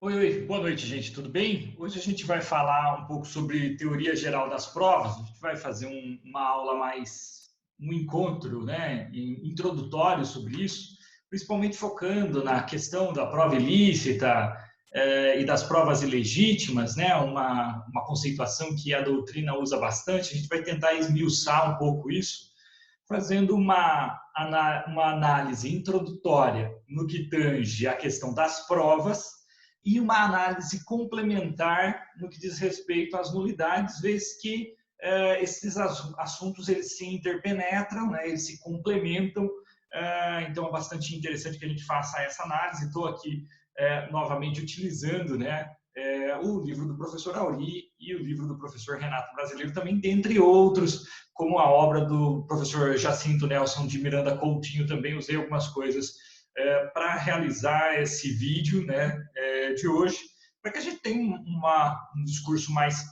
Oi, oi, boa noite, gente, tudo bem? Hoje a gente vai falar um pouco sobre teoria geral das provas. A gente vai fazer uma aula um encontro, né, introdutório sobre isso, principalmente focando na questão da prova ilícita e das provas ilegítimas, né, uma conceituação que a doutrina usa bastante. A gente vai tentar esmiuçar um pouco isso, fazendo uma análise introdutória no que tange a questão das provas e uma análise complementar no que diz respeito às nulidades, vez que esses assuntos eles se interpenetram, né, eles se complementam, então é bastante interessante que a gente faça essa análise. Estou aqui novamente utilizando, né, o livro do professor Auri e o livro do professor Renato Brasileiro também, dentre outros, como a obra do professor Jacinto Nelson de Miranda Coutinho, também usei algumas coisas para realizar esse vídeo, né, de hoje, para que a gente tenha um discurso mais,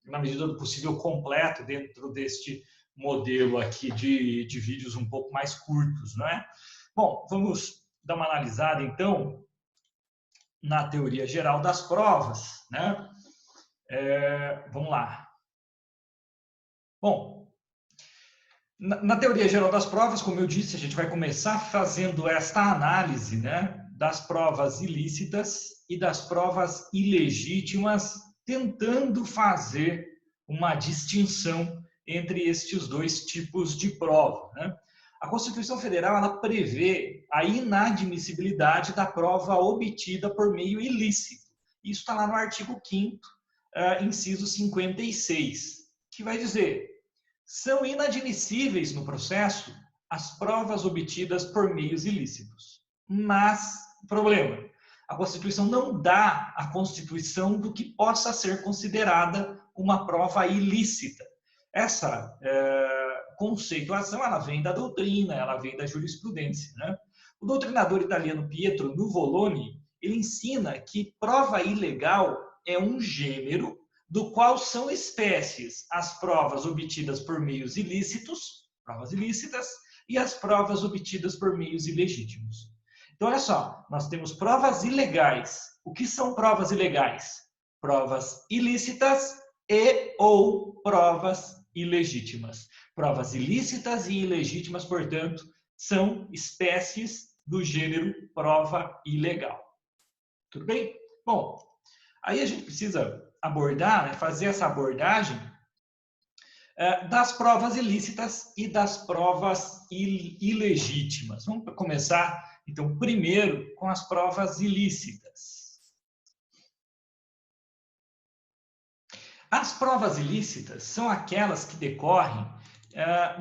na medida do possível, completo dentro deste modelo aqui de vídeos um pouco mais curtos, não é? Bom, vamos dar uma analisada, então, na teoria geral das provas, né? Vamos lá. Bom, na teoria geral das provas, como eu disse, a gente vai começar fazendo esta análise, né, das provas ilícitas e das provas ilegítimas, tentando fazer uma distinção entre estes dois tipos de prova, né? A Constituição Federal ela prevê a inadmissibilidade da prova obtida por meio ilícito. Isso está lá no artigo 5º, inciso 56, que vai dizer: são inadmissíveis no processo as provas obtidas por meios ilícitos. Mas, problema, a Constituição não dá a constituição do que possa ser considerada uma prova ilícita. Essa conceituação ela vem da doutrina, ela vem da jurisprudência, né? O doutrinador italiano Pietro Nuvoloni, ele ensina que prova ilegal é um gênero do qual são espécies as provas obtidas por meios ilícitos, provas ilícitas, e as provas obtidas por meios ilegítimos. Então, olha só, nós temos provas ilegais. O que são provas ilegais? Provas ilícitas e ou provas ilegítimas. Provas ilícitas e ilegítimas, portanto, são espécies do gênero prova ilegal. Tudo bem? Bom, aí a gente precisa abordar, né, fazer essa abordagem das provas ilícitas e das provas ilegítimas. Vamos começar, então, primeiro com as provas ilícitas. As provas ilícitas são aquelas que decorrem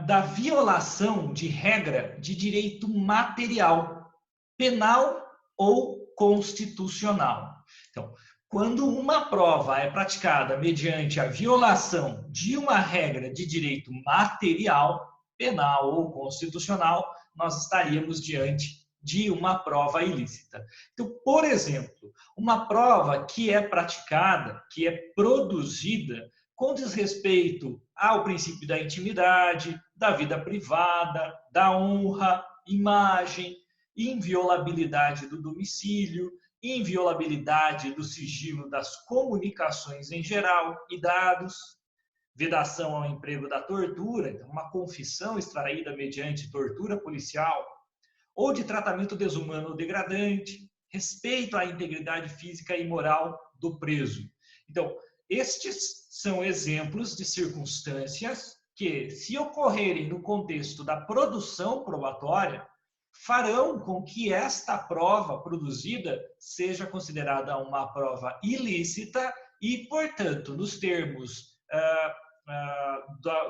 da violação de regra de direito material, penal ou constitucional. Então, quando uma prova é praticada mediante a violação de uma regra de direito material, penal ou constitucional, nós estaríamos diante de uma prova ilícita. Então, por exemplo, uma prova que é praticada, que é produzida com desrespeito ao princípio da intimidade, da vida privada, da honra, imagem, inviolabilidade do domicílio, inviolabilidade do sigilo das comunicações em geral e dados, vedação ao emprego da tortura, então uma confissão extraída mediante tortura policial, ou de tratamento desumano ou degradante, respeito à integridade física e moral do preso. Então, estes são exemplos de circunstâncias que, se ocorrerem no contexto da produção probatória, farão com que esta prova produzida seja considerada uma prova ilícita e, portanto, nos termos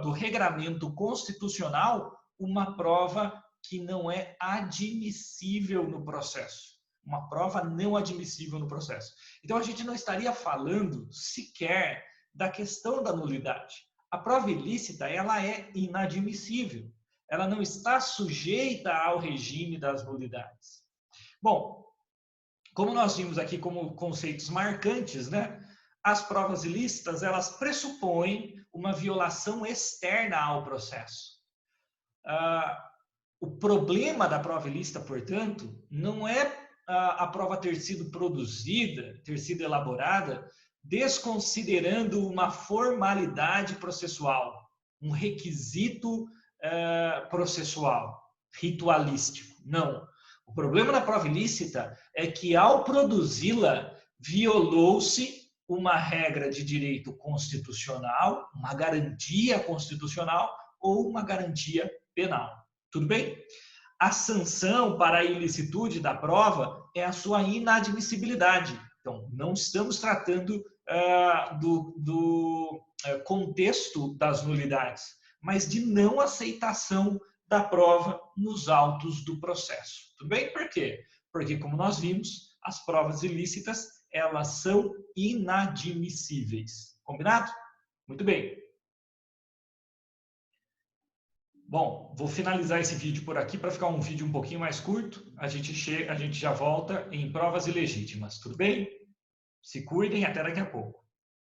do regramento constitucional, uma prova que não é admissível no processo. Uma prova não admissível no processo. Então, a gente não estaria falando sequer da questão da nulidade. A prova ilícita, ela é inadmissível. Ela não está sujeita ao regime das nulidades. Bom, como nós vimos aqui como conceitos marcantes, né? As provas ilícitas, elas pressupõem uma violação externa ao processo. O problema da prova ilícita, portanto, não é a prova ter sido produzida, ter sido elaborada, desconsiderando uma formalidade processual, um requisito processual, ritualístico. Não. O problema da prova ilícita é que, ao produzi-la, violou-se uma regra de direito constitucional, uma garantia constitucional ou uma garantia penal. Tudo bem? A sanção para a ilicitude da prova é a sua inadmissibilidade. Então, não estamos tratando do contexto das nulidades, mas de não aceitação da prova nos autos do processo. Tudo bem? Por quê? Porque, como nós vimos, as provas ilícitas, elas são inadmissíveis. Combinado? Muito bem. Bom, vou finalizar esse vídeo por aqui para ficar um vídeo um pouquinho mais curto. A gente já volta em provas ilegítimas. Tudo bem? Se cuidem, até daqui a pouco.